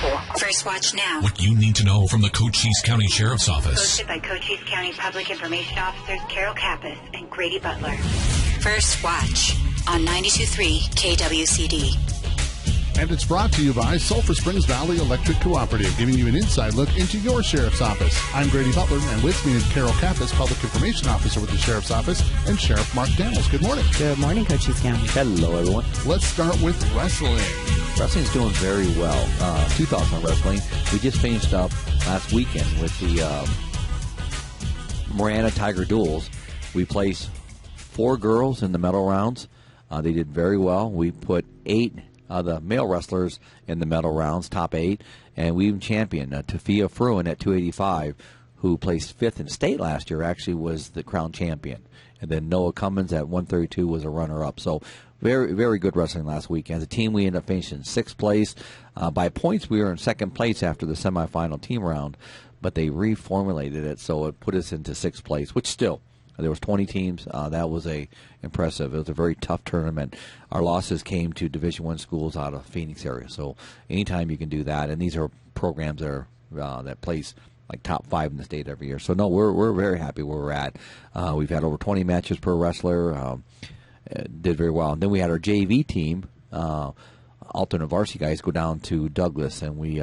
cool. First Watch now. What you need to know from the Cochise County Sheriff's Office. Hosted by Cochise County Public Information Officers Carol Kappas and Grady Butler. First Watch on 92.3 KWCD. And it's brought to you by Sulphur Springs Valley Electric Cooperative, giving you an inside look into your sheriff's office. I'm Grady Butler, and with me is Carol Kappas, Public Information Officer with the Sheriff's Office, and Sheriff Mark Daniels. Good morning. Good morning, Cochise County. Hello, everyone. Let's start with wrestling. Wrestling's doing very well. 2000 wrestling. We just finished up last weekend with the Marana Tiger Duels. We placed 4 girls in the medal rounds. They did very well. We put 8 the male wrestlers in the medal rounds, top 8, and we even championed Tafia Fruin at 285, who placed 5th in state last year, actually was the crown champion. And then Noah Cummins at 132 was a runner-up. So very, very good wrestling last week. As a team, we ended up finishing 6th place. By points, we were in 2nd place after the semifinal team round, but they reformulated it, so it put us into 6th place, which still, there was 20 teams. That was impressive. It was a very tough tournament. Our losses came to Division I schools out of Phoenix area. So anytime you can do that, and these are programs that are that place like top 5 in the state every year. So no, we're very happy where we're at. We've had over 20 matches per wrestler. Did very well. And then we had our JV team, alternate varsity guys, go down to Douglas, and we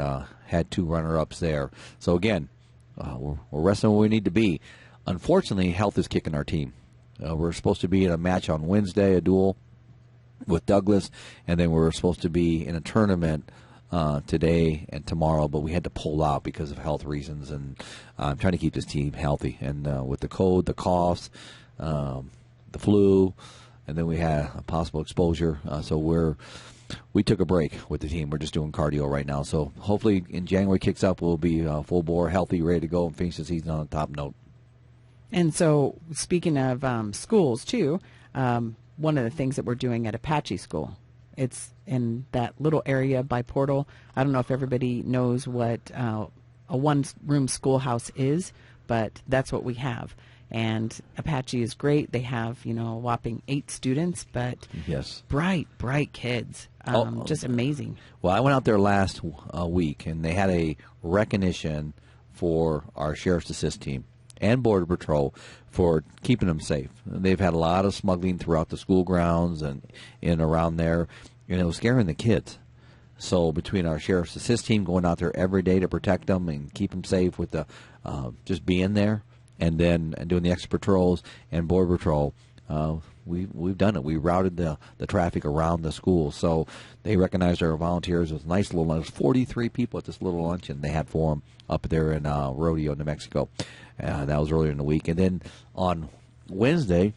had 2 runner-ups there. So again, we're wrestling where we need to be. Unfortunately, health is kicking our team. We're supposed to be in a match on Wednesday, a duel with Douglas, and then we're supposed to be in a tournament today and tomorrow, but we had to pull out because of health reasons, and I'm trying to keep this team healthy. And with the cold, the coughs, the flu, and then we had a possible exposure, so we took a break with the team. We're just doing cardio right now. So hopefully in January kicks up, we'll be full bore, healthy, ready to go, and finish the season on a top note. And so, speaking of schools, too, one of the things that we're doing at Apache School, it's in that little area by Portal. I don't know if everybody knows what a one-room schoolhouse is, but that's what we have. And Apache is great. They have, a whopping 8 students, but yes, bright kids. Just amazing. Well, I went out there last week, and they had a recognition for our Sheriff's Assist team and Border Patrol for keeping them safe. They've had a lot of smuggling throughout the school grounds and in around there, and it was scaring the kids. So between our Sheriff's Assist team going out there every day to protect them and keep them safe with the just being there, and then doing the extra patrols and Border Patrol, we've done it. We routed the traffic around the school. So they recognized our volunteers. It was a nice little lunch. 43 people at this little luncheon they had for them up there in Rodeo, New Mexico. That was earlier in the week. And then on Wednesday,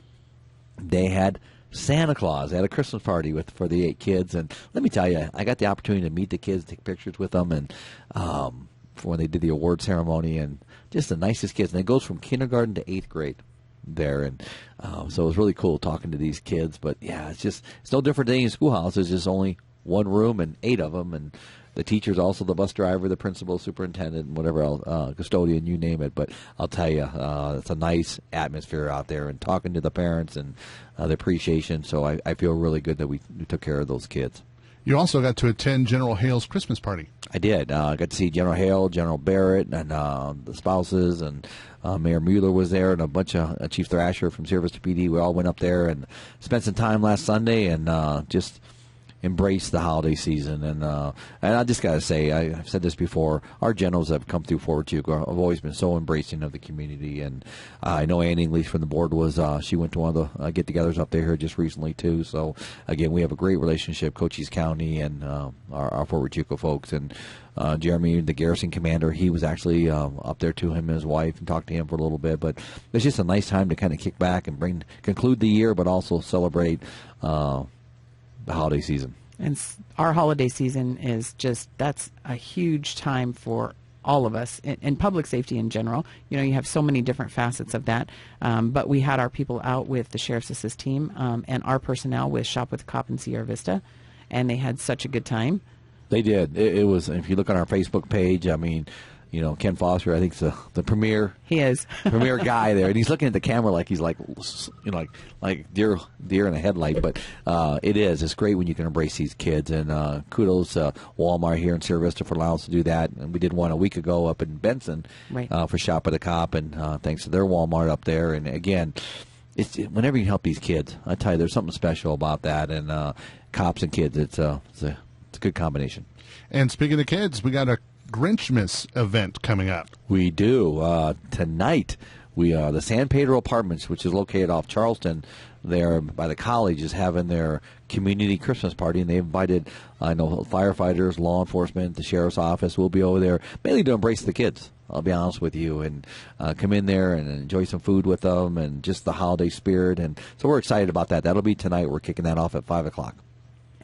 they had Santa Claus. They had a Christmas party for the 8 kids. And let me tell you, I got the opportunity to meet the kids, take pictures with them, and when they did the award ceremony, and just the nicest kids. And it goes from kindergarten to 8th grade there. And so it was really cool talking to these kids. But, yeah, it's no different than any schoolhouse. It's just only one room and 8 of them. And the teacher's also the bus driver, the principal, superintendent, and whatever else, custodian, you name it. But I'll tell you, it's a nice atmosphere out there, and talking to the parents and the appreciation. So I feel really good that we took care of those kids. You also got to attend General Hale's Christmas party. I did. I got to see General Hale, General Barrett, and the spouses, and Mayor Mueller was there, and a bunch of Chief Thrasher from Service to PD. We all went up there and spent some time last Sunday and just embrace the holiday season. And I just got to say, I've said this before, our generals that have come through Fort Hugo have always been so embracing of the community. And I know Ann English from the board she went to one of the get-togethers up there just recently too. So again, we have a great relationship, Cochise County and our Fort Hugo folks. And Jeremy, the garrison commander, he was actually up there to him and his wife and talked to him for a little bit. But it's just a nice time to kind of kick back and conclude the year, but also celebrate the holiday season. And our holiday season is that's a huge time for all of us in public safety in general. You have so many different facets of that. But we had our people out with the Sheriff's Assist team and our personnel with Shop with a Cop in Sierra Vista, and they had such a good time. They did. It was, if you look on our Facebook page, I mean, Ken Foster, I think, is the premier. He is premier guy there, and he's looking at the camera like he's like deer in a headlight. But it's great when you can embrace these kids. And kudos to Walmart here in Sierra Vista for allowing us to do that. And we did one a week ago up in Benson for Shop at the Cop, and thanks to their Walmart up there. And again, whenever you help these kids, I tell you, there's something special about that. And cops and kids, it's a good combination. And speaking of kids, we got a Grinchmas event coming up. We do. Tonight, the San Pedro Apartments, which is located off Charleston, there by the college, is having their community Christmas party, and they invited, firefighters, law enforcement, the sheriff's office will be over there, mainly to embrace the kids. I'll be honest with you, and come in there and enjoy some food with them, and just the holiday spirit. And so we're excited about that. That'll be tonight. We're kicking that off at 5:00.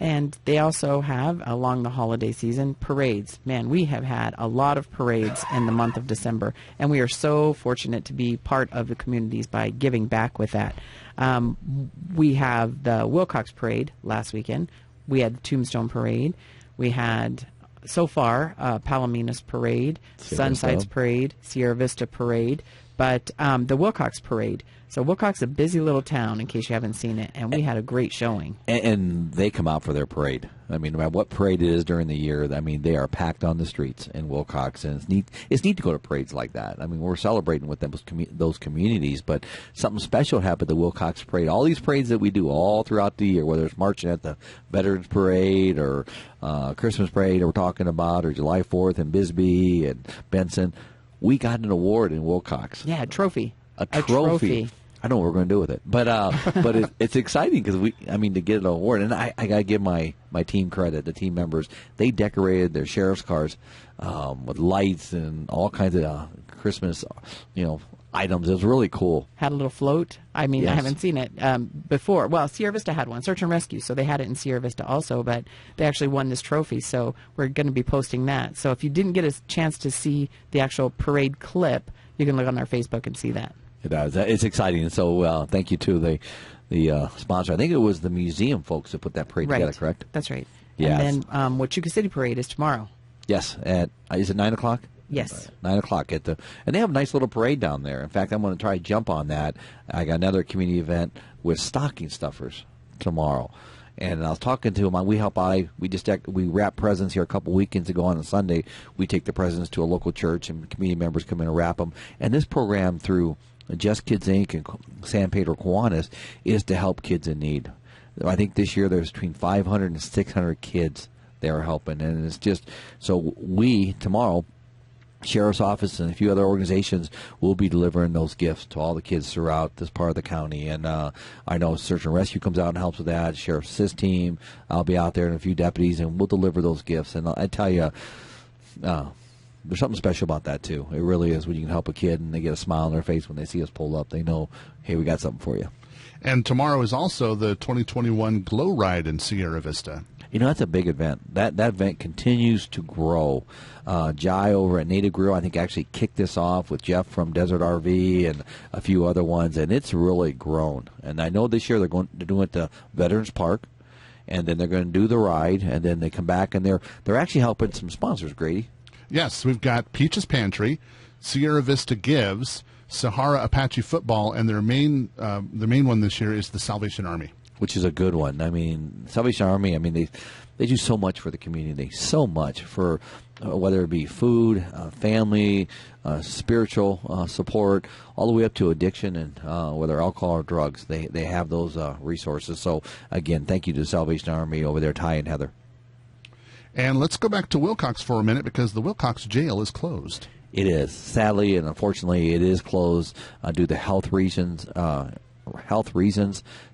And they also have, along the holiday season, parades. Man, we have had a lot of parades in the month of December, and we are so fortunate to be part of the communities by giving back with that. We have the Wilcox Parade last weekend. We had the Tombstone Parade. We had, so far, Palominas Parade, Sunsides Parade, Sierra Vista Parade, but the Wilcox Parade. So Wilcox is a busy little town, in case you haven't seen it, and we had a great showing. And they come out for their parade. I mean, no matter what parade it is during the year, I mean, they are packed on the streets in Wilcox, and it's neat to go to parades like that. I mean, we're celebrating with them, those communities, but something special happened at the Wilcox Parade. All these parades that we do all throughout the year, whether it's marching at the Veterans Parade or Christmas Parade that we're talking about, or July 4th in Bisbee and Benson, we got an award in Wilcox. Yeah, a trophy. A trophy. I don't know what we're going to do with it, but it's exciting because to get an award, and I got to give my team credit, the team members. They decorated their sheriff's cars with lights and all kinds of Christmas, items. It was really cool. Had a little float. I mean, Yes. I haven't seen it before. Well, Sierra Vista had one, Search and Rescue, so they had it in Sierra Vista also, but they actually won this trophy, so we're going to be posting that. So if you didn't get a chance to see the actual parade clip, you can look on our Facebook and see that. It does. It's exciting. And so thank you to the sponsor. I think it was the museum folks that put that parade together, correct? That's right. Yes. And then Huachuca City Parade is tomorrow. Yes. Is it 9 o'clock? Yes. 9 o'clock and they have a nice little parade down there. In fact, I'm going to try to jump on that. I got another community event with stocking stuffers tomorrow. And I was talking to them. We help out. We wrap presents here a couple weekends ago on a Sunday. We take the presents to a local church, and community members come in and wrap them. And this program through Just Kids Inc. and San Pedro Kiwanis is to help kids in need. I think this year there's between 500 and 600 kids they are helping. And it's just, so we, tomorrow, Sheriff's Office and a few other organizations will be delivering those gifts to all the kids throughout this part of the county. And I know Search and Rescue comes out and helps with that. Sheriff's Assist team, I'll be out there and a few deputies, and we'll deliver those gifts. And I tell you, there's something special about that, too. It really is when you can help a kid and they get a smile on their face when they see us pull up. They know, hey, we got something for you. And tomorrow is also the 2021 Glow Ride in Sierra Vista. That's a big event. That event continues to grow. Jai over at Native Grill, I think, actually kicked this off with Jeff from Desert RV and a few other ones, and it's really grown. And I know this year they're doing it to Veterans Park, and then they're going to do the ride, and then they come back, and they're actually helping some sponsors, Grady. Yes, we've got Peach's Pantry, Sierra Vista Gives, Sahara Apache Football, and the main one this year is the Salvation Army. Which is a good one. I mean, Salvation Army, they do so much for the community, so much for whether it be food, family, spiritual support, all the way up to addiction and whether alcohol or drugs. They have those resources. So, again, thank you to the Salvation Army over there, Ty and Heather. And let's go back to Wilcox for a minute because the Wilcox jail is closed. It is. Sadly and unfortunately, it is closed due to health reasons.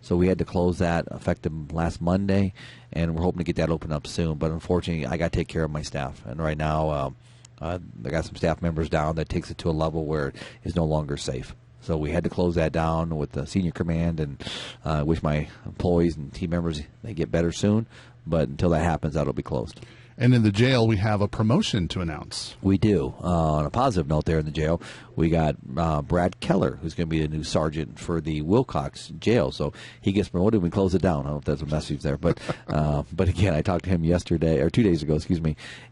So we had to close that effective last Monday, and we're hoping to get that open up soon. But unfortunately, I got to take care of my staff, and right now I got some staff members down that takes it to a level where it is no longer safe. So we had to close that down with the senior command, and wish my employees and team members they get better soon. But until that happens, that'll be closed. And in the jail, we have a promotion to announce. We do. On a positive note there in the jail, we got Brad Keller, who's going to be the new sergeant for the Wilcox jail. So he gets promoted. We close it down. I don't know if that's a message there. But again, I talked to him yesterday, or 2 days ago,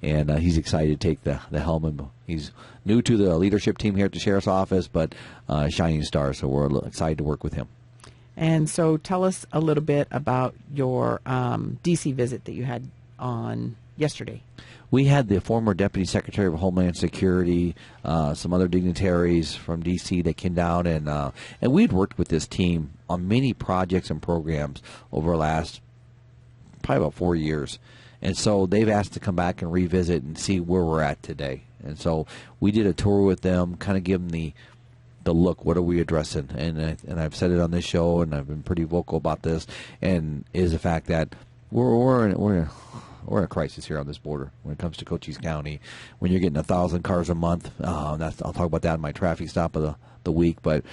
and he's excited to take the helm. And he's new to the leadership team here at the Sheriff's Office, but shining star. So we're excited to work with him. And so tell us a little bit about your D.C. visit that you had on yesterday. We had the former Deputy Secretary of Homeland Security, some other dignitaries from D.C. that came down, and we'd worked with this team on many projects and programs over the last probably about 4 years. And so they've asked to come back and revisit and see where we're at today. And so we did a tour with them, kind of give them the look, what are we addressing? And I've said it on this show, and I've been pretty vocal about this, and is the fact that we're in a crisis here on this border when it comes to Cochise County. When you're getting 1,000 cars a month, I'll talk about that in my traffic stop of the week. But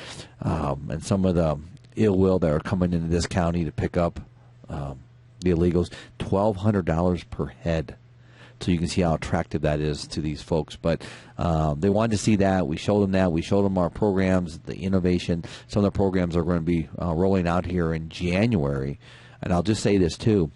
and some of the ill will that are coming into this county to pick up the illegals, $1,200 per head. So you can see how attractive that is to these folks. But they wanted to see that. We showed them that. We showed them our programs, the innovation. Some of the programs are going to be rolling out here in January. And I'll just say this, too.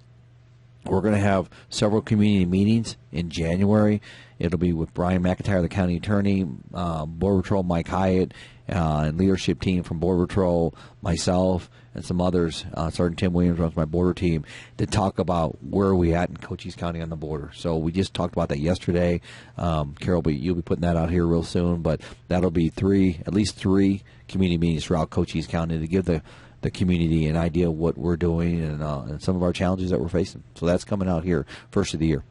We're going to have several community meetings in January. It'll be with Brian McIntyre, the county attorney, Border Patrol Mike Hyatt, and leadership team from Border Patrol, myself, and some others. Sergeant Tim Williams runs my border team, to talk about where are we at in Cochise County on the border. So we just talked about that yesterday. Carol, you'll be putting that out here real soon, but that'll be at least three community meetings throughout Cochise County to give the community an idea of what we're doing and some of our challenges that we're facing. So that's coming out here first of the year.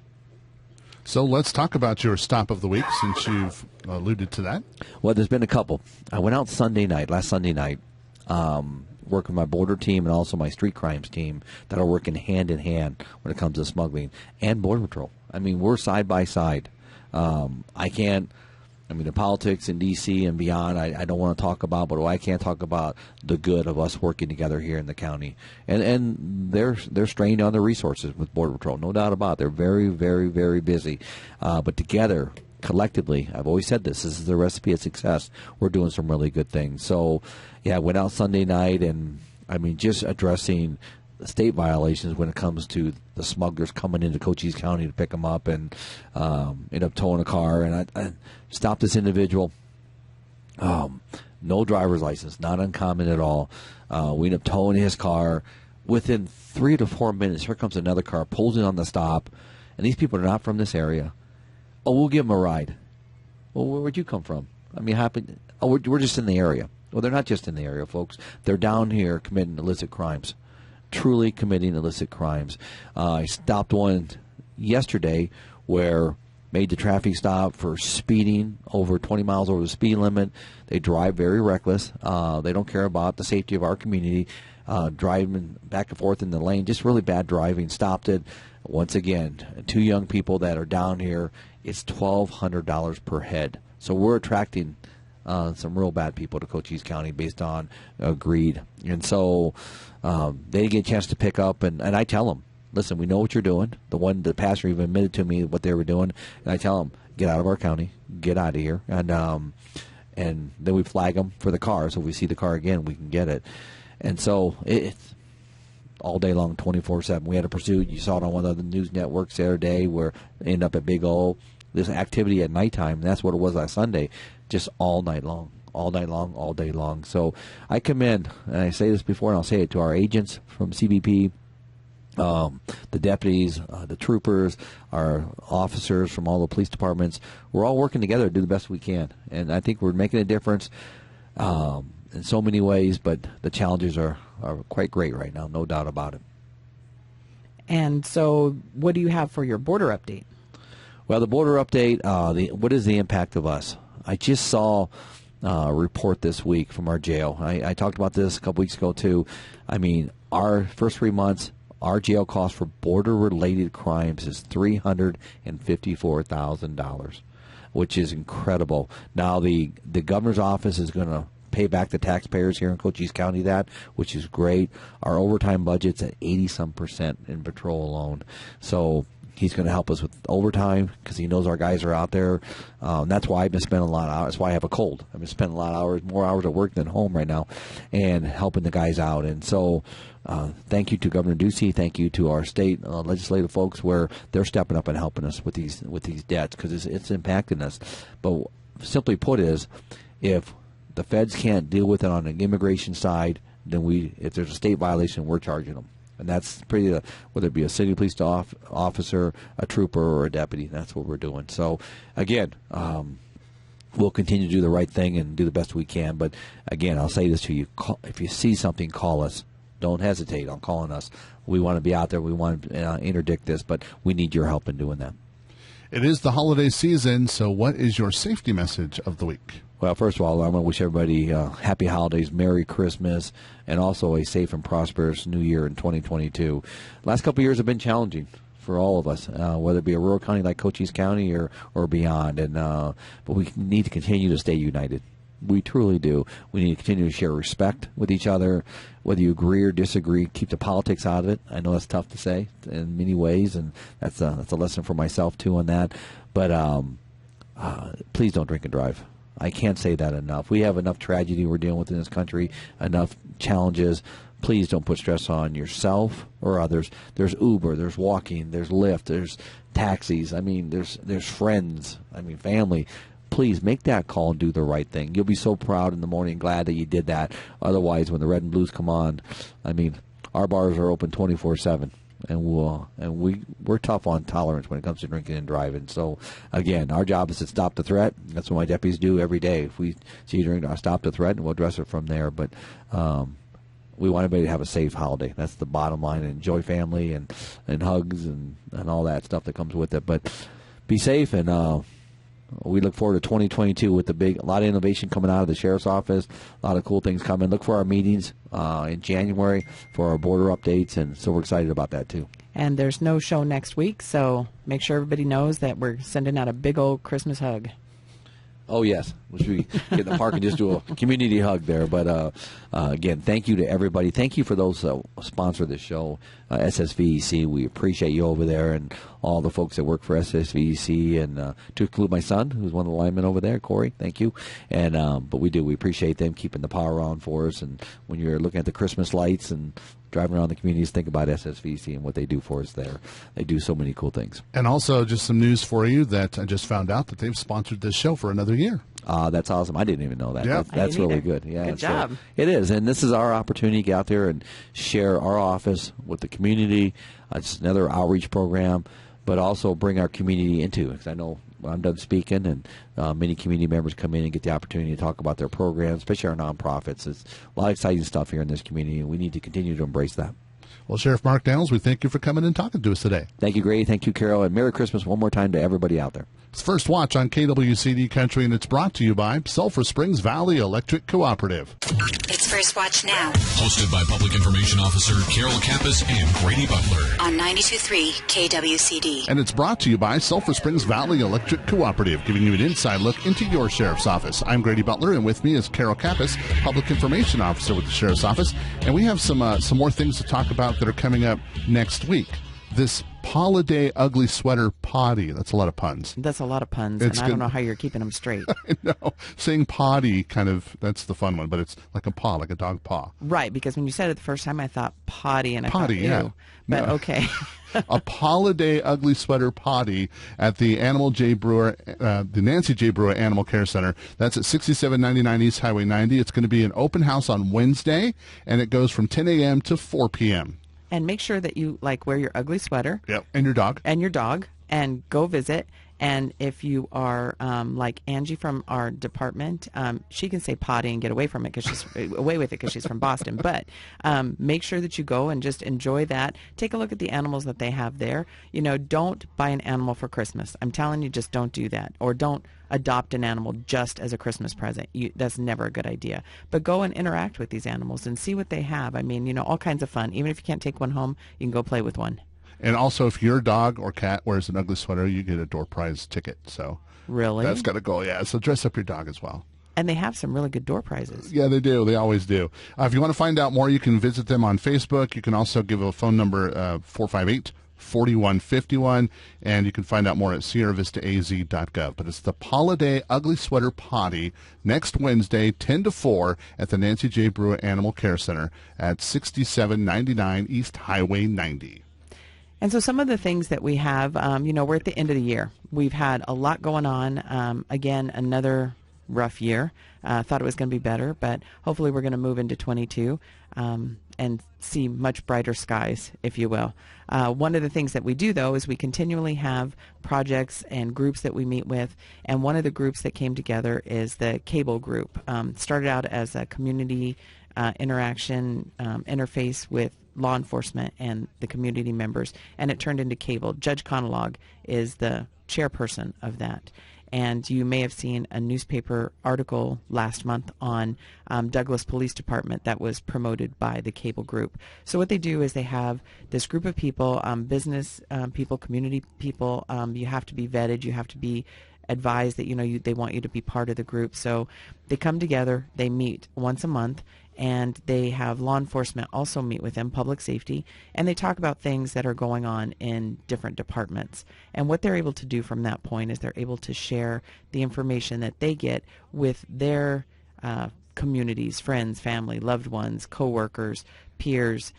So let's talk about your stop of the week, since you've alluded to that. Well, there's been a couple. I went out last Sunday night, working with my border team and also my street crimes team that are working hand in hand when it comes to smuggling and Border Patrol. I mean, we're side by side. The politics in D.C. and beyond, I don't want to talk about, but I can't talk about the good of us working together here in the county. And they're strained on their resources with Border Patrol, no doubt about it. They're very, very, very busy. But together, collectively, I've always said this is the recipe of success. We're doing some really good things. So, I went out Sunday night, and, just addressing the state violations when it comes to the smugglers coming into Cochise County to pick them up and end up towing a car. And I stopped this individual. No driver's license, not uncommon at all. We end up towing his car. Within 3 to 4 minutes, here comes another car, pulls in on the stop, and these people are not from this area. Oh, we'll give them a ride. Well, where'd you come from? We're just in the area. Well, they're not just in the area, folks. They're down here committing illicit crimes. Truly committing illicit crimes. I stopped one yesterday where made the traffic stop for speeding over 20 miles over the speed limit. They drive very reckless. They don't care about the safety of our community. Driving back and forth in the lane, just really bad driving. Stopped it. Once again, 2 young people that are down here. It's $1,200 per head. So we're attracting some real bad people to Cochise County based on greed. And so they get a chance to pick up, and I tell them, listen, we know what you're doing. The pastor even admitted to me what they were doing, and I tell them, get out of our county, get out of here, and then we flag them for the car. So if we see the car again, we can get it. And so it's all day long, 24/7. We had a pursuit. You saw it on one of the news networks the other day where they ended up at Big O. This activity at nighttime, and that's what it was last Sunday, just all night long. All night long, all day long. So I commend, and I say this before and I'll say it, to our agents from CBP, the deputies, the troopers, our officers from all the police departments. We're all working together to do the best we can. And I think we're making a difference in so many ways, but the challenges are quite great right now, no doubt about it. And so what do you have for your border update? Well, the border update, what is the impact of us? I just saw a report this week from our jail. I talked about this a couple weeks ago, too. Our first 3 months, our jail cost for border-related crimes is $354,000, which is incredible. Now, the governor's office is going to pay back the taxpayers here in Cochise County that, which is great. Our overtime budget's at 80-some% in patrol alone. So He's going to help us with overtime because he knows our guys are out there. That's why I've been spending a lot of hours. That's why I have a cold. I've been spending a lot of hours, more hours at work than home right now, and helping the guys out. And so thank you to Governor Ducey. Thank you to our state legislative folks where they're stepping up and helping us with these debts because it's impacting us. But simply put is, if the feds can't deal with it on the immigration side, then if there's a state violation, we're charging them. And that's pretty, whether it be a city police officer, a trooper, or a deputy, that's what we're doing. So, again, we'll continue to do the right thing and do the best we can. But, again, I'll say this to you. If you see something, call us. Don't hesitate on calling us. We want to be out there. We want to interdict this, but we need your help in doing that. It is the holiday season, so what is your safety message of the week? Well, first of all, I want to wish everybody happy holidays, Merry Christmas, and also a safe and prosperous New Year in 2022. Last couple of years have been challenging for all of us, whether it be a rural county like Cochise County or beyond. And but we need to continue to stay united. We truly do. We need to continue to share respect with each other, whether you agree or disagree. Keep the politics out of it. I know that's tough to say in many ways, and that's a lesson for myself too on that. But please don't drink and drive. I can't say that enough. We have enough tragedy we're dealing with in this country, enough challenges. Please don't put stress on yourself or others. There's Uber, there's walking, there's Lyft, there's taxis. I mean, there's friends, family. Please make that call and do the right thing. You'll be so proud in the morning, glad that you did that. Otherwise, when the red and blues come on, our bars are open 24/7. And we're tough on tolerance when it comes to drinking and driving. So, again, our job is to stop the threat. That's what my deputies do every day. If we see you drink, I'll stop the threat, and we'll address it from there. But we want everybody to have a safe holiday. That's the bottom line. And enjoy family and hugs and all that stuff that comes with it. But be safe, and we look forward to 2022 with a lot of innovation coming out of the Sheriff's Office, a lot of cool things coming. Look for our meetings in January for our border updates, and so we're excited about that too. And there's no show next week, so make sure everybody knows that we're sending out a big old Christmas hug. Oh, yes. We should get in the park and just do a community hug there. But, again, thank you to everybody. Thank you for those who sponsor this show, SSVEC. We appreciate you over there and all the folks that work for SSVEC, and to include my son, who's one of the linemen over there, Corey. Thank you. And but we appreciate them keeping the power on for us. And when you're looking at the Christmas lights and driving around the communities, think about SSVC and what they do for us there. They do so many cool things. And also, just some news for you that I just found out that they've sponsored this show for another year. That's awesome. I didn't even know that. Yep. That's really good. Yeah, good job. So it is. And this is our opportunity to get out there and share our office with the community. It's another outreach program, but also bring our community into it. Because I know when I'm done speaking, and many community members come in and get the opportunity to talk about their programs, especially our nonprofits. It's a lot of exciting stuff here in this community, and we need to continue to embrace that. Well, Sheriff Mark Daniels, we thank you for coming and talking to us today. Thank you, Grady. Thank you, Carol. And Merry Christmas one more time to everybody out there. It's First Watch on KWCD Country, and it's brought to you by Sulphur Springs Valley Electric Cooperative. It's First Watch Now. Hosted by Public Information Officer Carol Kappas and Grady Butler. On 92.3 KWCD. And it's brought to you by Sulphur Springs Valley Electric Cooperative, giving you an inside look into your Sheriff's Office. I'm Grady Butler, and with me is Carol Kappas, Public Information Officer with the Sheriff's Office. And we have some more things to talk about that are coming up next week. This Holiday Ugly Sweater Potty. That's a lot of puns. That's a lot of puns, and I don't know how you're keeping them straight. I know. Saying potty, that's the fun one, but it's like a paw, like a dog paw. Right, because when you said it the first time, I thought potty, and I potty, thought, ew. Yeah. But no. Okay. A Holiday Ugly Sweater Potty at the the Nancy J. Brewer Animal Care Center. That's at 6799 East Highway 90. It's going to be an open house on Wednesday, and it goes from 10 a.m. to 4 p.m. And make sure that you wear your ugly sweater. Yep, and your dog. And go visit. And if you are like Angie from our department, she can say potty and get away from it because she's from Boston. But make sure that you go and just enjoy that. Take a look at the animals that they have there. Don't buy an animal for Christmas. I'm telling you, just don't do that. Or don't adopt an animal just as a Christmas present. That's never a good idea. But go and interact with these animals and see what they have. All kinds of fun. Even if you can't take one home, you can go play with one. And also, if your dog or cat wears an ugly sweater, you get a door prize ticket. So really, that's got to go. Yeah. So dress up your dog as well. And they have some really good door prizes. Yeah, they do. They always do. If you want to find out more, you can visit them on Facebook. You can also give a phone number 458 4151, and you can find out more at sierravistaaz.gov. But it's the Paula Day Ugly Sweater Potty next Wednesday, 10 to 4, at the Nancy J. Brewer Animal Care Center at 6799 East Highway 90. And so some of the things that we have, we're at the end of the year. We've had a lot going on. Again, another rough year. Thought it was going to be better, but hopefully we're going to move into 22 and see much brighter skies, if you will. One of the things that we do, though, is we continually have projects and groups that we meet with, and one of the groups that came together is the Cable Group. Started out as a community interaction interface with law enforcement and the community members, and it turned into Cable. Judge Conolog is the chairperson of that. And you may have seen a newspaper article last month on Douglas Police Department that was promoted by the Cable Group. So what they do is they have this group of people, business people, community people. You have to be vetted. You have to be advised that they want you to be part of the group. So they come together. They meet once a month. And they have law enforcement also meet with them, public safety, and they talk about things that are going on in different departments. And what they're able to do from that point is they're able to share the information that they get with their communities, friends, family, loved ones, coworkers, peers,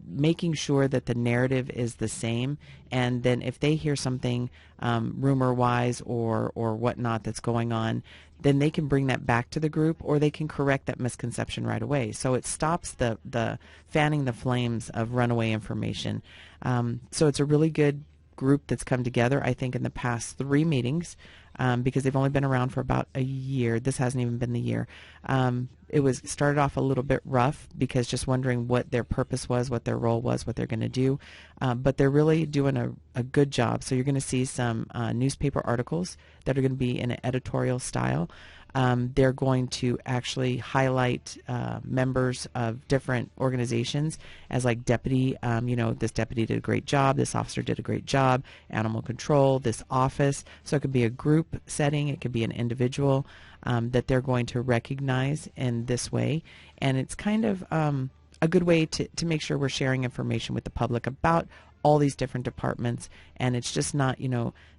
making sure that the narrative is the same. And then if they hear something rumor-wise or whatnot that's going on, then they can bring that back to the group, or they can correct that misconception right away. So it stops the fanning the flames of runaway information. So it's a really good group that's come together, I think, in the past 3 meetings, because they've only been around for about a year. This hasn't even been the year. It was started off a little bit rough because just wondering what their purpose was, what their role was, what they're going to do. But they're really doing a good job. So you're going to see some newspaper articles that are going to be in an editorial style. They're going to actually highlight members of different organizations as like deputy, this deputy did a great job, this officer did a great job, animal control, this office. So it could be a group setting, it could be an individual that they're going to recognize in this way. And it's kind of a good way to make sure we're sharing information with the public about all these different departments, and it's just not,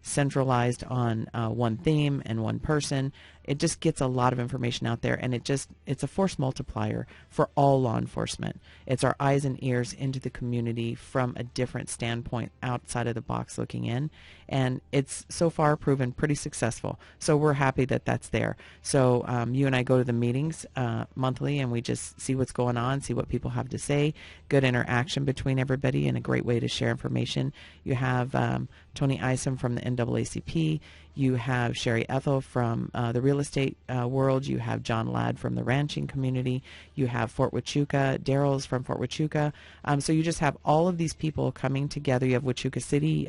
centralized on one theme and one person. It just gets a lot of information out there, and it's a force multiplier for all law enforcement. It's our eyes and ears into the community from a different standpoint outside of the box looking in, and it's so far proven pretty successful. So we're happy that that's there. So you and I go to the meetings monthly, and we just see what's going on, see what people have to say, good interaction between everybody, and a great way to share information. You have Tony Isom from the NAACP. You have Sherry Ethel from the real estate world. You have John Ladd from the ranching community. You have Fort Huachuca. Daryl's from Fort Huachuca. So you just have all of these people coming together. You have Huachuca City,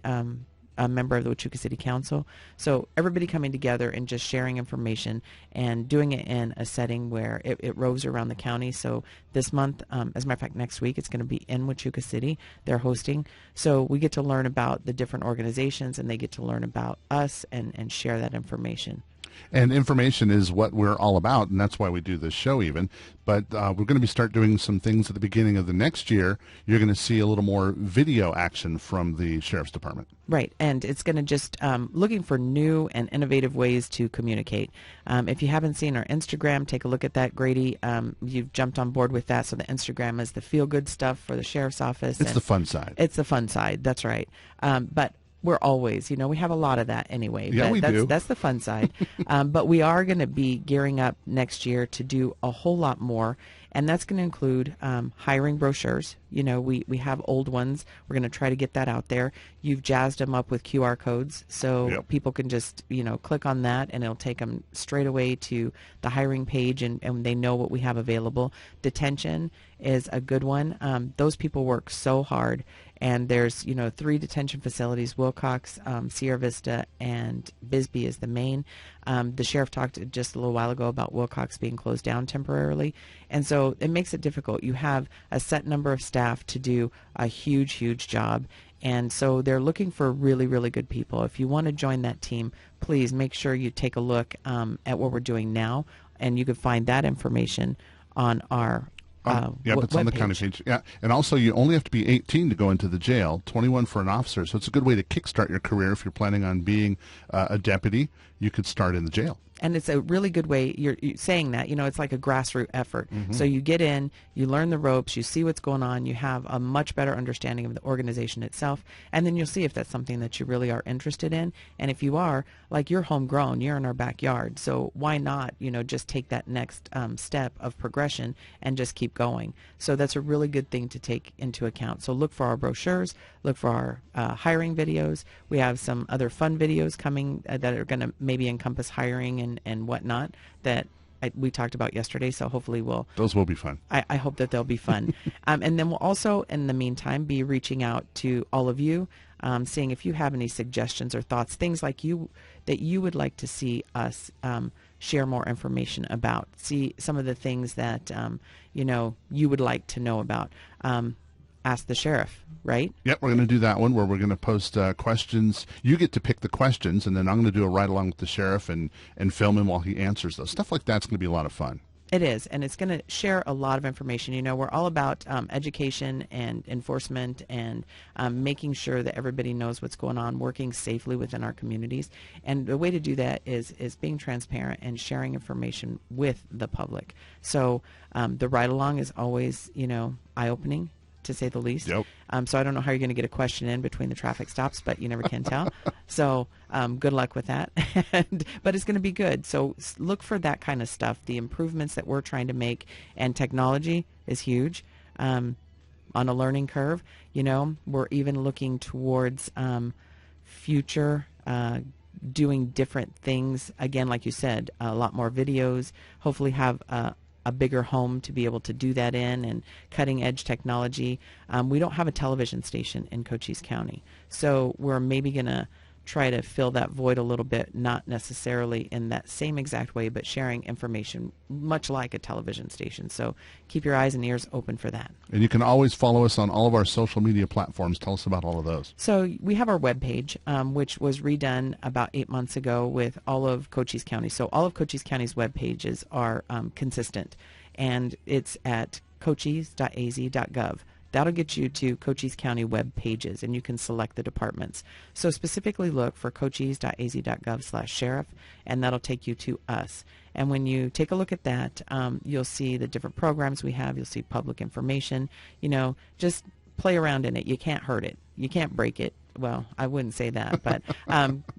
a member of the Huachuca City Council. So everybody coming together and just sharing information and doing it in a setting where it roves around the county. So this month, as a matter of fact, next week, it's going to be in Huachuca City. They're hosting. So we get to learn about the different organizations, and they get to learn about us and share that information. And information is what we're all about, and that's why we do this show even. But we're going to start doing some things at the beginning of the next year. You're going to see a little more video action from the Sheriff's Department. Right, and it's going to just looking for new and innovative ways to communicate. If you haven't seen our Instagram, take a look at that, Grady. You've jumped on board with that, so the Instagram is the feel-good stuff for the Sheriff's Office. It's the fun side. It's the fun side, that's right. But we're always, we have a lot of that anyway. Yeah, we do. That's the fun side. But we are going to be gearing up next year to do a whole lot more, and that's going to include hiring brochures. We have old ones. We're going to try to get that out there. You've jazzed them up with QR codes, so people can just, click on that, and it'll take them straight away to the hiring page, and they know what we have available. Detention is a good one. Those people work so hard. And there's, 3 detention facilities, Wilcox, Sierra Vista, and Bisbee is the main. The sheriff talked just a little while ago about Wilcox being closed down temporarily. And so it makes it difficult. You have a set number of staff to do a huge, huge job. And so they're looking for really, really good people. If you want to join that team, please make sure you take a look at what we're doing now. And you can find that information on our It's on the county page. Yeah, and also you only have to be 18 to go into the jail, 21 for an officer. So it's a good way to kickstart your career if you're planning on being a deputy. You could start in the jail. And it's a really good way, you're saying that, it's like a grassroots effort. So you get in, you learn the ropes, you see what's going on, you have a much better understanding of the organization itself, and then you'll see if that's something that you really are interested in. And if you are, like, you're homegrown, you're in our backyard, so why not, just take that next step of progression and just keep going. So that's a really good thing to take into account. So look for our brochures, look for our hiring videos. We have some other fun videos coming that are going to maybe encompass hiring and whatnot that we talked about yesterday, so hopefully those will be fun. I hope that they'll be fun. And then we'll also, in the meantime, be reaching out to all of you, seeing if you have any suggestions or thoughts, things like that you would like to see us share more information about, see some of the things that you would like to know about. Ask the Sheriff, right? Yep, we're going to do that one where we're going to post questions. You get to pick the questions, and then I'm going to do a ride-along with the Sheriff and film him while he answers those. Stuff like that's going to be a lot of fun. It is, and it's going to share a lot of information. We're all about education and enforcement and making sure that everybody knows what's going on, working safely within our communities. And the way to do that is being transparent and sharing information with the public. So the ride-along is always, eye-opening, to say the least. Yep. So I don't know how you're going to get a question in between the traffic stops, but you never can tell. So good luck with that. But it's going to be good. So look for that kind of stuff, the improvements that we're trying to make. And technology is huge on a learning curve. We're even looking towards future doing different things. Again, like you said, a lot more videos, hopefully have a bigger home to be able to do that in, and cutting edge technology. We don't have a television station in Cochise County, so we're maybe going to try to fill that void a little bit, not necessarily in that same exact way, but sharing information much like a television station. So keep your eyes and ears open for that. And you can always follow us on all of our social media platforms. Tell us about all of those. So we have our webpage, which was redone about 8 months ago with all of Cochise County. So all of Cochise County's web pages are consistent, and it's at cochise.az.gov. That'll get you to Cochise County web pages, and you can select the departments. So specifically look for cochise.az.gov/sheriff, and that'll take you to us. And when you take a look at that, you'll see the different programs we have. You'll see public information. Just play around in it. You can't hurt it. You can't break it. Well, I wouldn't say that,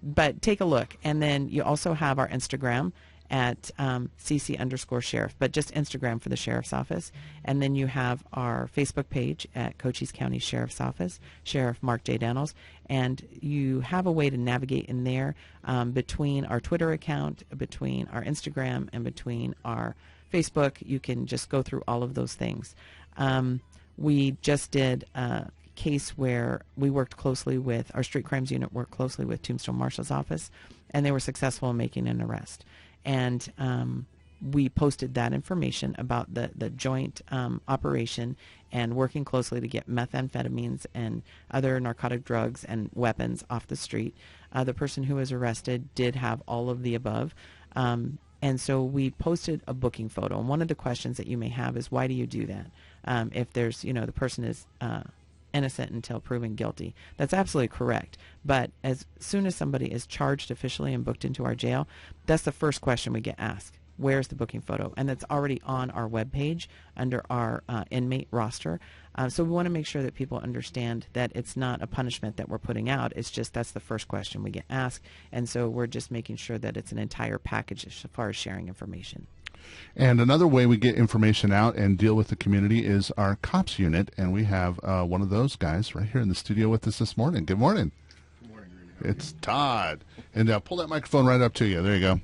but take a look. And then you also have our Instagram at CC_Sheriff, but just Instagram for the Sheriff's Office. And then you have our Facebook page at Cochise County Sheriff's Office, Sheriff Mark J. Daniels. And you have a way to navigate in there between our Twitter account, between our Instagram, and between our Facebook. You can just go through all of those things. We just did a case where we worked closely with, our street crimes unit worked closely with Tombstone Marshal's office, and they were successful in making an arrest. And we posted that information about the joint operation and working closely to get methamphetamines and other narcotic drugs and weapons off the street. The person who was arrested did have all of the above. And so we posted a booking photo. And one of the questions that you may have is, why do you do that? If there's, the person is innocent until proven guilty. That's absolutely correct. But as soon as somebody is charged officially and booked into our jail, that's the first question we get asked. Where's the booking photo? And that's already on our webpage under our inmate roster. So we want to make sure that people understand that it's not a punishment that we're putting out. It's just that's the first question we get asked. And so we're just making sure that it's an entire package as far as sharing information. And another way we get information out and deal with the community is our COPS unit. And we have one of those guys right here in the studio with us this morning. Good morning. Good morning, Rudy. It's Todd. And pull that microphone right up to you. There you go.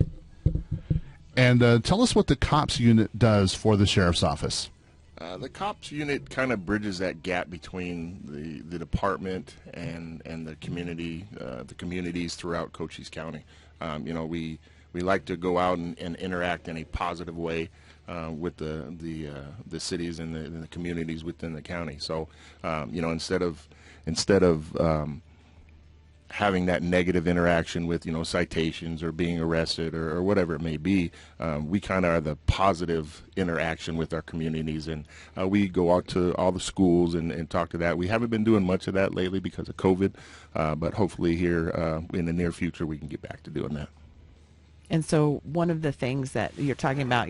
And tell us what the COPS unit does for the Sheriff's Office. The COPS unit kind of bridges that gap between the department and the community, the communities throughout Cochise County. We like to go out and interact in a positive way with the cities and the communities within the county. So, instead of having that negative interaction with, citations or being arrested or whatever it may be. We kind of are the positive interaction with our communities, and we go out to all the schools and talk to that. We haven't been doing much of that lately because of COVID, but hopefully here in the near future we can get back to doing that. And so one of the things that you're talking about,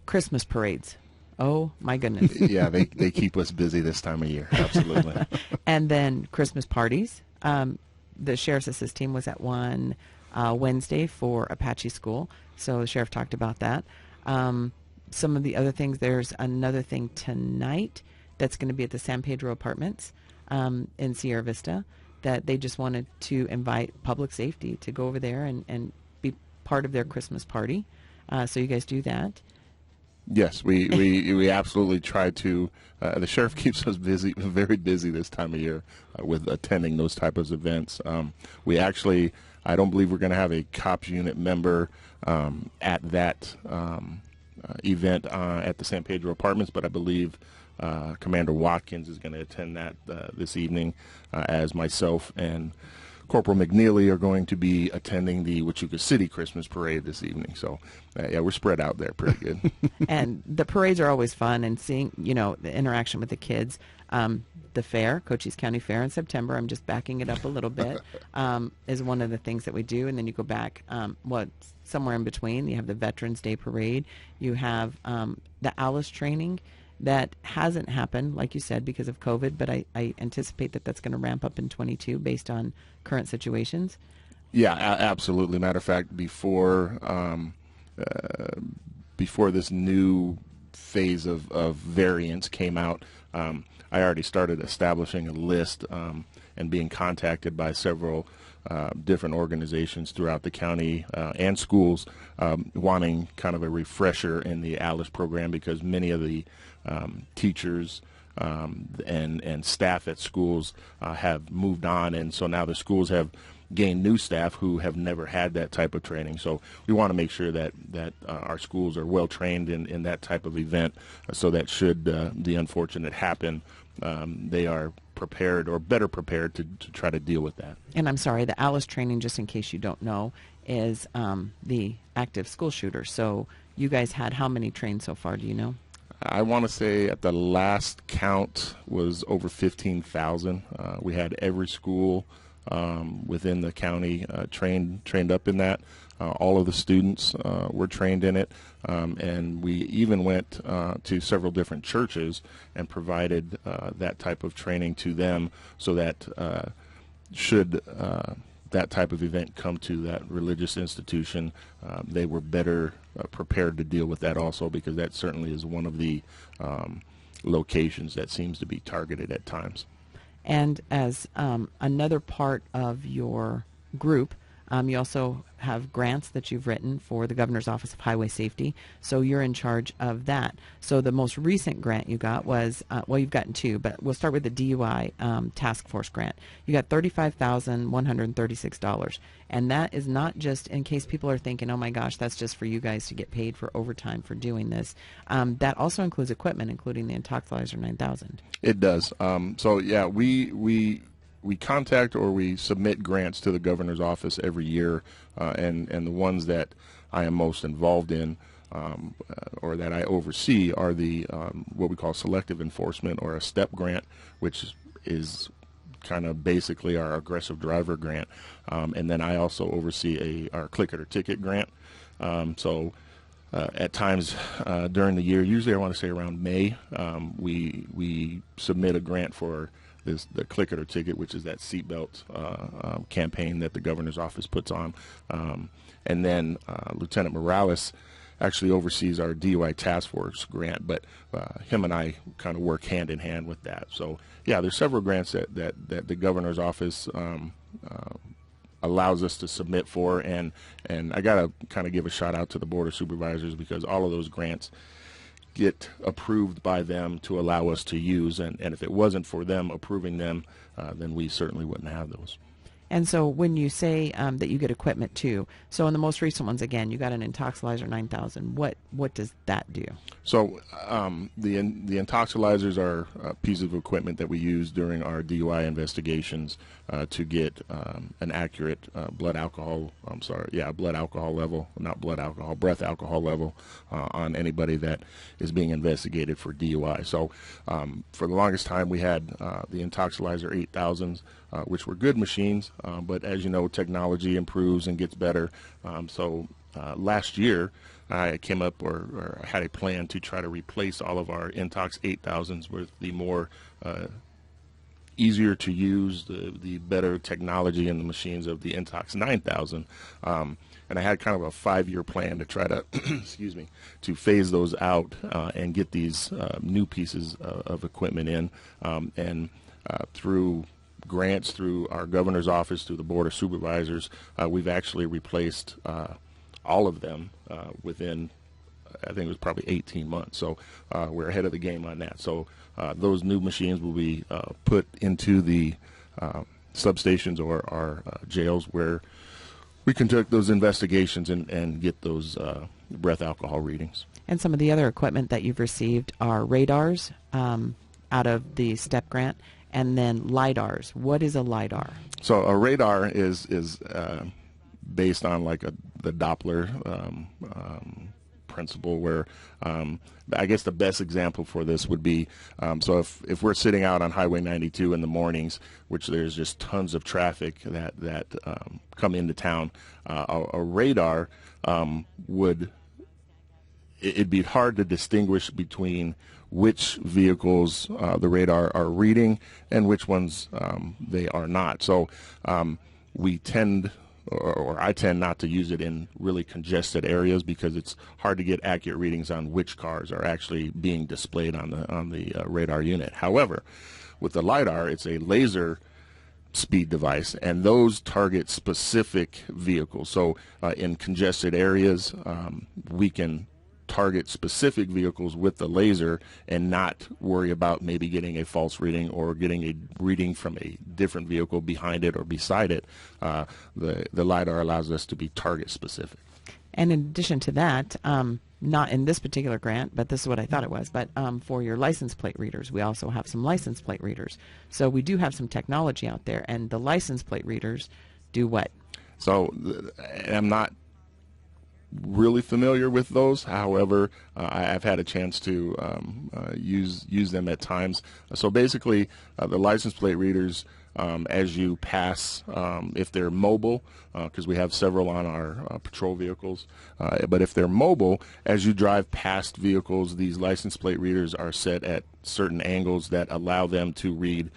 Christmas parades. Oh, my goodness. Yeah, they keep us busy this time of year. Absolutely. And then Christmas parties. The sheriff's assist team was at one Wednesday for Apache School, so the sheriff talked about that. Some of the other things, there's another thing tonight that's going to be at the San Pedro Apartments in Sierra Vista that they just wanted to invite public safety to go over there and be part of their Christmas party. So you guys do that. Yes, we absolutely try to. The sheriff keeps us busy, very busy this time of year with attending those types of events. We actually, I don't believe we're going to have a cops unit member at that event at the San Pedro Apartments, but I believe Commander Watkins is going to attend that this evening, as myself and Corporal McNeely are going to be attending the Huachuca City Christmas Parade this evening. So, yeah, we're spread out there pretty good. And the parades are always fun, and seeing, the interaction with the kids. The fair, Cochise County Fair in September, I'm just backing it up a little bit, is one of the things that we do. And then you go back, somewhere in between, you have the Veterans Day Parade. You have the ALICE training. That hasn't happened, like you said, because of COVID, but I anticipate that that's going to ramp up in 22 based on current situations. Yeah, absolutely. Matter of fact, before this new phase of variants came out, I already started establishing a list and being contacted by several different organizations throughout the county and schools wanting kind of a refresher in the ALICE program, because many of the teachers and staff at schools have moved on, and so now the schools have gained new staff who have never had that type of training. So we want to make sure that our schools are well trained in that type of event, so that should the unfortunate happen, they are prepared or better prepared to try to deal with that. And I'm sorry, the ALICE training, just in case you don't know, is the active school shooter. So you guys had how many trained so far, do you know? I want to say at the last count was over 15,000. We had every school within the county trained up in that. All of the students were trained in it, and we even went to several different churches and provided that type of training to them, so that should that type of event come to that religious institution, they were better prepared to deal with that also, because that certainly is one of the locations that seems to be targeted at times. And as another part of your group, you also have grants that you've written for the Governor's Office of Highway Safety, so you're in charge of that. So the most recent grant you got was, you've gotten two, but we'll start with the DUI task force grant. You got $35,136, and that is not just in case people are thinking, oh my gosh, that's just for you guys to get paid for overtime for doing this. That also includes equipment, including the Intoxilizer 9000. It does. So yeah, we contact or we submit grants to the governor's office every year, and the ones that I am most involved in or that I oversee are the what we call selective enforcement, or a STEP grant, which is kind of basically our aggressive driver grant, and then I also oversee our click it or ticket grant. So at times during the year, usually I want to say around May, we submit a grant for the click it or ticket, which is that seatbelt campaign that the governor's office puts on. And then Lieutenant Morales actually oversees our DUI task force grant, but him and I kind of work hand in hand with that. So yeah, there's several grants that the governor's office allows us to submit for, and I gotta kind of give a shout out to the Board of Supervisors, because all of those grants get approved by them to allow us to use, and if it wasn't for them approving them, then we certainly wouldn't have those. And so when you say that you get equipment too, so in the most recent ones, again, you got an Intoxilizer 9000. What does that do? So the Intoxilizers are a piece of equipment that we use during our DUI investigations to get an accurate breath alcohol level on anybody that is being investigated for DUI. So for the longest time we had the Intoxilizer 8000s, which were good machines, but as you know, technology improves and gets better. So last year I came up or had a plan to try to replace all of our Intox 8000s with the more easier to use, the better technology in the machines of the Intox 9000. And I had kind of a 5-year plan to try to, to phase those out and get these new pieces of equipment in. And through grants, through our governor's office, through the Board of Supervisors, we've actually replaced all of them within, I think it was probably 18 months. So we're ahead of the game on that. So those new machines will be put into the substations or our jails where we conduct those investigations and get those breath alcohol readings. And some of the other equipment that you've received are radars out of the STEP grant, and then LIDARs. What is a LIDAR? So a radar is based on like the Doppler principle, where I guess the best example for this would be, so if we're sitting out on Highway 92 in the mornings, which there's just tons of traffic that come into town, a radar it'd be hard to distinguish between which vehicles the radar are reading and which ones they are not. So we tend, or I tend not to use it in really congested areas because it's hard to get accurate readings on which cars are actually being displayed on the radar unit. However, with the LiDAR, it's a laser speed device, and those target specific vehicles. So in congested areas, we can target specific vehicles with the laser and not worry about maybe getting a false reading or getting a reading from a different vehicle behind it or beside it. The LiDAR allows us to be target specific. And in addition to that, not in this particular grant, but this is what I thought it was, but for your license plate readers, we also have some license plate readers. So we do have some technology out there, and the license plate readers do what? So I'm not really familiar with those. However, I've had a chance to use them at times. So basically, the license plate readers, as you pass, if they're mobile, because we have several on our patrol vehicles, but if they're mobile, as you drive past vehicles, these license plate readers are set at certain angles that allow them to read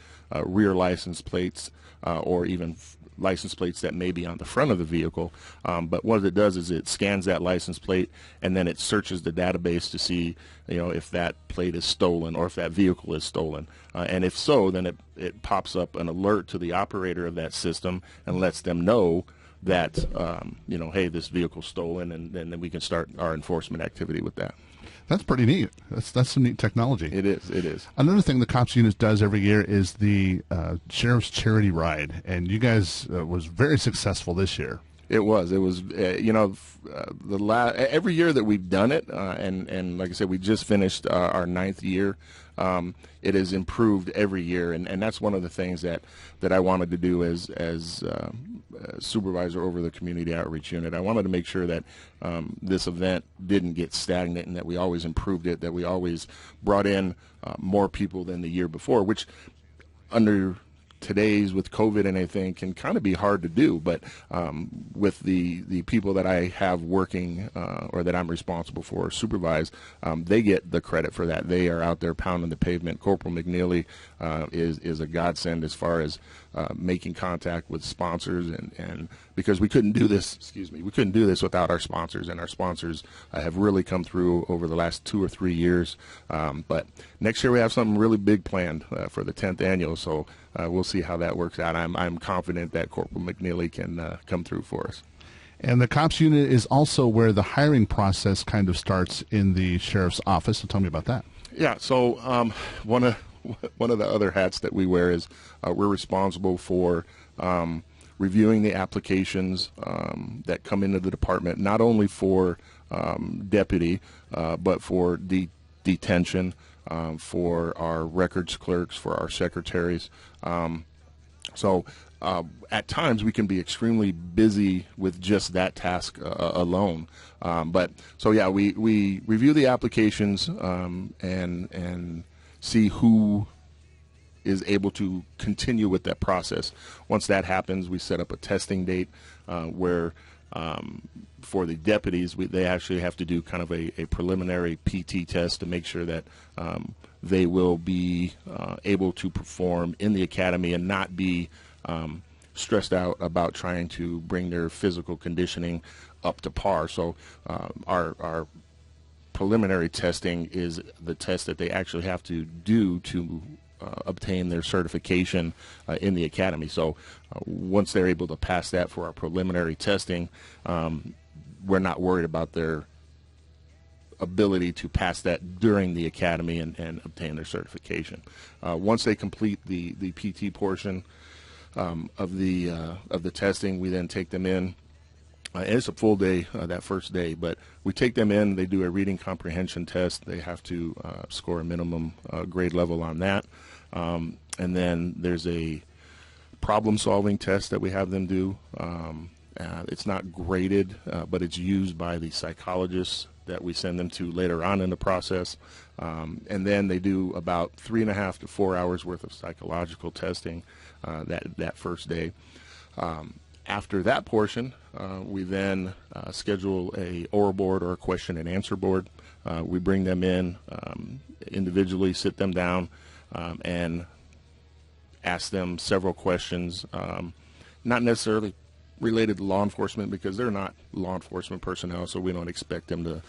rear license plates or even license plates that may be on the front of the vehicle. But what it does is it scans that license plate, and then it searches the database to see, if that plate is stolen or if that vehicle is stolen. And if so, then it pops up an alert to the operator of that system and lets them know that, hey, this vehicle's stolen, and then we can start our enforcement activity with that. That's pretty neat. That's some neat technology. It is. Another thing the COPS unit does every year is the Sheriff's Charity Ride, and you guys was very successful this year. It was. Every year that we've done it, and like I said, we just finished our 9th year. It has improved every year, and that's one of the things that I wanted to do as supervisor over the community outreach unit. I wanted to make sure that this event didn't get stagnant and that we always improved it, that we always brought in more people than the year before, which under today's, with COVID and everything, can kind of be hard to do. But with the people that I have working or that I'm responsible for, supervise, they get the credit for that. They are out there pounding the pavement. Corporal McNeely is a godsend as far as making contact with sponsors, and because we couldn't do this without our sponsors, and our sponsors have really come through over the last 2 or 3 years. But next year we have something really big planned for the 10th annual, so we'll see how that works out. I'm confident that Corporal McNeely can come through for us. And the COPS unit is also where the hiring process kind of starts in the sheriff's office. So tell me about that. Yeah, so one of the other hats that we wear is we're responsible for reviewing the applications that come into the department, not only for deputy, but for detention, for our records clerks, for our secretaries. At times we can be extremely busy with just that task alone. We review the applications and see who is able to continue with that process. Once that happens, we set up a testing date where for the deputies, they actually have to do kind of a preliminary PT test to make sure that they will be able to perform in the academy and not be stressed out about trying to bring their physical conditioning up to par. So our preliminary testing is the test that they actually have to do to obtain their certification in the academy. So once they're able to pass that for our preliminary testing, we're not worried about their ability to pass that during the academy and obtain their certification. Once they complete the PT portion of the testing, we then take them in. And it's a full day that first day, but we take them in. They do a reading comprehension test. They have to score a minimum grade level on that. And then there's a problem-solving test that we have them do. It's not graded, but it's used by the psychologists that we send them to later on in the process. And then they do about 3.5 to 4 hours worth of psychological testing that first day. After that portion, we then schedule a oral board or a question and answer board. We bring them in individually, sit them down, and ask them several questions, not necessarily related to law enforcement because they're not law enforcement personnel, so we don't expect them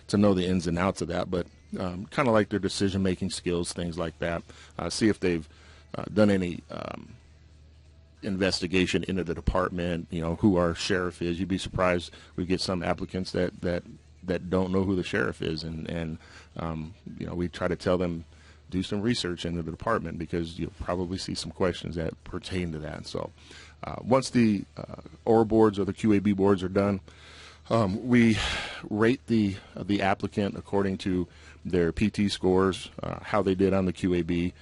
to know the ins and outs of that, but kind of like their decision-making skills, things like that. See if they've done any investigation into the department, who our sheriff is. You'd be surprised we get some applicants that don't know who the sheriff is, and we try to tell them do some research into the department because you'll probably see some questions that pertain to that. So once the OR boards or the QAB boards are done, we rate the applicant according to their PT scores, how they did on the QAB.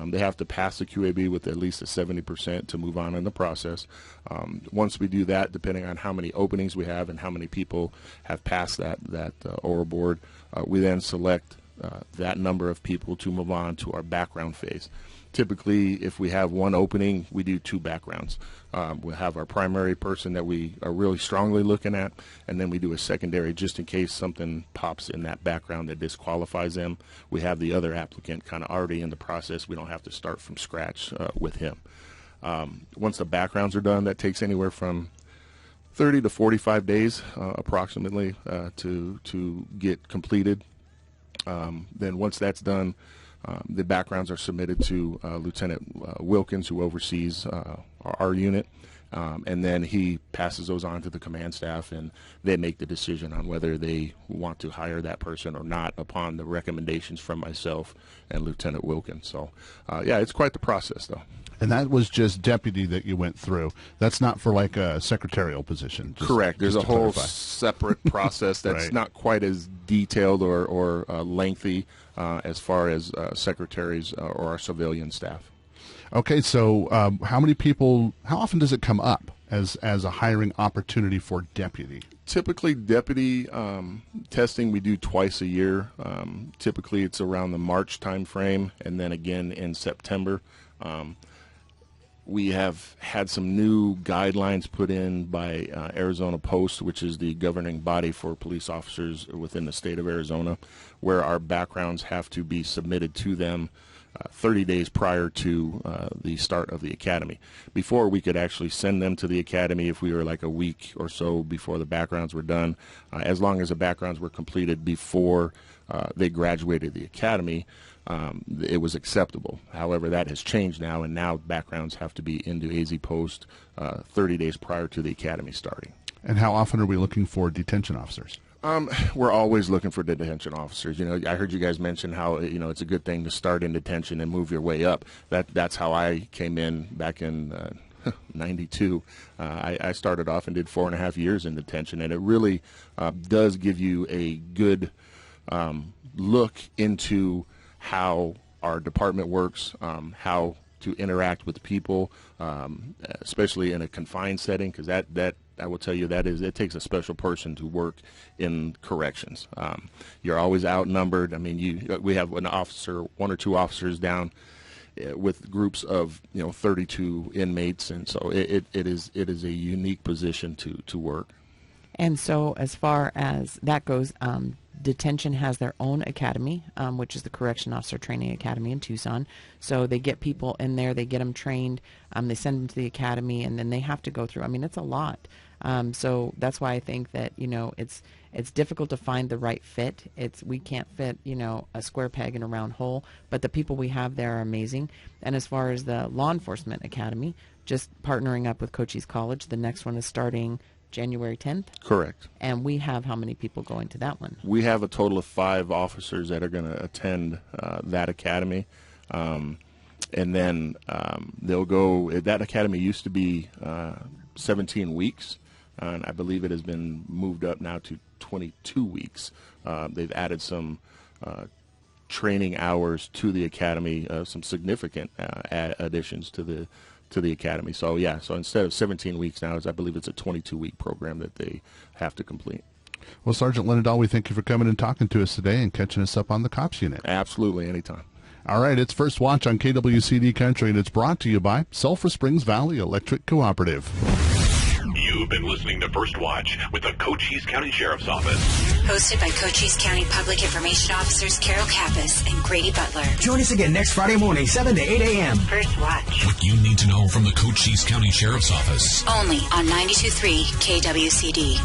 They have to pass the QAB with at least a 70% to move on in the process. Once we do that, depending on how many openings we have and how many people have passed that OR board, we then select that number of people to move on to our background phase. Typically, if we have one opening, we do 2 backgrounds. We'll have our primary person that we are really strongly looking at, and then we do a secondary just in case something pops in that background that disqualifies them. We have the other applicant kind of already in the process. We don't have to start from scratch with him. Once the backgrounds are done, that takes anywhere from 30 to 45 days approximately to get completed. Then once that's done, the backgrounds are submitted to Lieutenant Wilkins, who oversees our unit, and then he passes those on to the command staff, and they make the decision on whether they want to hire that person or not upon the recommendations from myself and Lieutenant Wilkins. So, it's quite the process, though. And that was just deputy that you went through. That's not for like a secretarial position. Correct. There's a whole separate process that's right. Not quite as detailed or lengthy as far as secretaries or our civilian staff. Okay, so how often does it come up as a hiring opportunity for deputy? Typically, deputy testing we do twice a year. Typically, it's around the March time frame, and then again in September. We have had some new guidelines put in by Arizona Post, which is the governing body for police officers within the state of Arizona, where our backgrounds have to be submitted to them 30 days prior to the start of the academy. Before, we could actually send them to the academy if we were like a week or so before the backgrounds were done. As long as the backgrounds were completed before they graduated the academy, it was acceptable. However, that has changed now, and now backgrounds have to be into AZ Post 30 days prior to the academy starting. And how often are we looking for detention officers? We're always looking for detention officers. I heard you guys mention how it's a good thing to start in detention and move your way up. That's how I came in back in 92. I started off and did 4.5 years in detention, and it really does give you a good look into how our department works, how to interact with people, especially in a confined setting, because that I will tell you it takes a special person to work in corrections. You're always outnumbered. I mean, we have one or two officers down with groups of 32 inmates, and so it is a unique position to work. And so as far as that goes, detention has their own academy, which is the Correction Officer Training Academy in Tucson. So they get people in there, they get them trained, they send them to the academy, and then they have to go through. I mean, it's a lot. So that's why I think that it's difficult to find the right fit. We can't fit a square peg in a round hole, but the people we have there are amazing. And as far as the Law Enforcement Academy, just partnering up with Cochise College, the next one is starting January 10th? Correct. And we have how many people going to that one? We have a total of 5 officers that are going to attend that academy. And then they'll go, that academy used to be 17 weeks, and I believe it has been moved up now to 22 weeks. They've added some training hours to the academy, some significant additions to the academy. So so instead of 17 weeks now, I believe it's a 22-week program that they have to complete. Well, Sergeant Linendahl, we thank you for coming and talking to us today and catching us up on the Cops Unit. Absolutely, anytime. All right, it's First Watch on KWCD Country, and it's brought to you by Sulphur Springs Valley Electric Cooperative. You've been listening to First Watch with the Cochise County Sheriff's Office. Hosted by Cochise County Public Information Officers Carol Kappas and Grady Butler. Join us again next Friday morning, 7 to 8 a.m. First Watch. What you need to know from the Cochise County Sheriff's Office. Only on 92.3 KWCD.